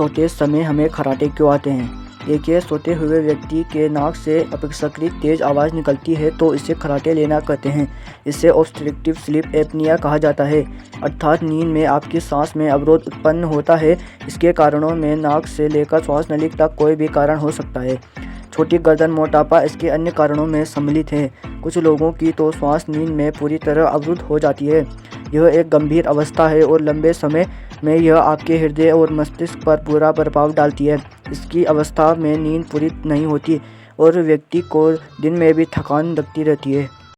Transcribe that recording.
सोते समय हमें खर्राटे क्यों आते हैं? देखिए, सोते हुए व्यक्ति के नाक से अपेक्षाकृत तेज आवाज़ निकलती है तो इसे खर्राटे लेना कहते हैं। इसे ऑब्स्ट्रक्टिव स्लीप एपनिया कहा जाता है, अर्थात नींद में आपकी सांस में अवरोध उत्पन्न होता है। इसके कारणों में नाक से लेकर श्वास नली तक कोई भी कारण हो सकता है। छोटी गर्दन मोटापा इसके अन्य कारणों में सम्मिलित है। कुछ लोगों की तो श्वास नींद में पूरी तरह अवरुद्ध हो जाती है। यह एक गंभीर अवस्था है और लंबे समय में यह आपके हृदय और मस्तिष्क पर बुरा प्रभाव डालती है। इसकी अवस्था में नींद पूरी नहीं होती और व्यक्ति को दिन में भी थकान लगती रहती है।